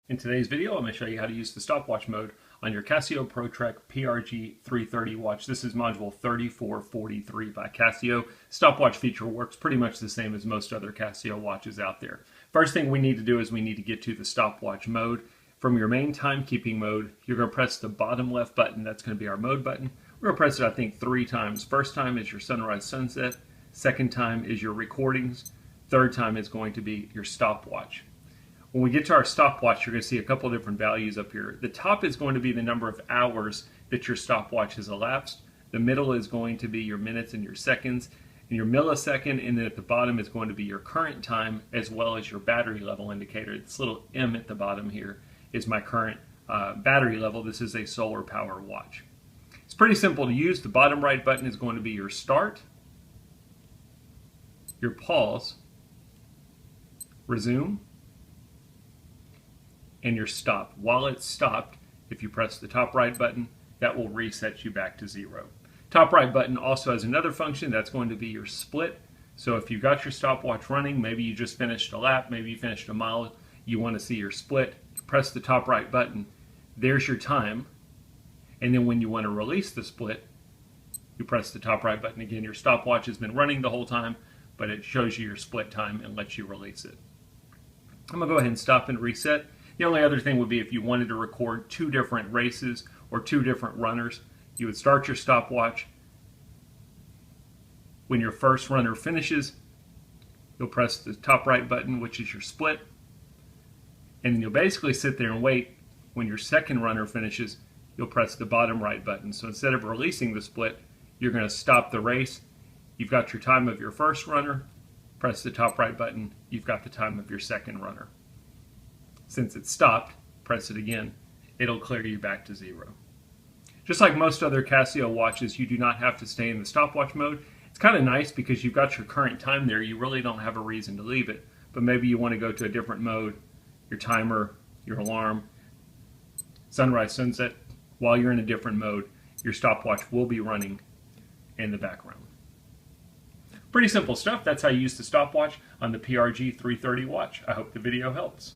In today's video, I'm going to show you how to use the stopwatch mode on your Casio Pro Trek PRG330 watch. This is module 3443 by Casio. Stopwatch feature works pretty much the same as most other Casio watches out there. First thing we need to do is we need to get to the stopwatch mode. From your main timekeeping mode, you're going to press the bottom left button. That's going to be our mode button. We're going to press it, I think, 3 times. First time is your sunrise sunset. Second time is your recordings. Third time is going to be your stopwatch. When we get to our stopwatch, you're going to see a couple different values up here. The top is going to be the number of hours that your stopwatch has elapsed. The middle is going to be your minutes and your seconds, and your millisecond, and then at the bottom is going to be your current time as well as your battery level indicator. This little M at the bottom here is my current battery level. This is a solar power watch. It's pretty simple to use. The bottom right button is going to be your start, your pause, resume, and your stop. While it's stopped, if you press the top right button, that will reset you back to 0. Top right button also has another function. That's going to be your split. So if you've got your stopwatch running, maybe you just finished a lap, maybe you finished a mile, you want to see your split, press the top right button. There's your time. And then when you want to release the split, you press the top right button again. Your stopwatch has been running the whole time, but it shows you your split time and lets you release it. I'm going to go ahead and stop and reset. The only other thing would be if you wanted to record 2 different races or 2 different runners, you would start your stopwatch. When your first runner finishes, you'll press the top right button, which is your split, and then you'll basically sit there and wait. When your second runner finishes, you'll press the bottom right button. So instead of releasing the split, you're going to stop the race. You've got your time of your first runner, press the top right button, you've got the time of your second runner. Since it's stopped, press it again, it'll clear you back to 0. Just like most other Casio watches, you do not have to stay in the stopwatch mode. It's kind of nice because you've got your current time there. You really don't have a reason to leave it, but maybe you want to go to a different mode, your timer, your alarm, sunrise, sunset. While you're in a different mode, your stopwatch will be running in the background. Pretty simple stuff. That's how you use the stopwatch on the PRG330 watch. I hope the video helps.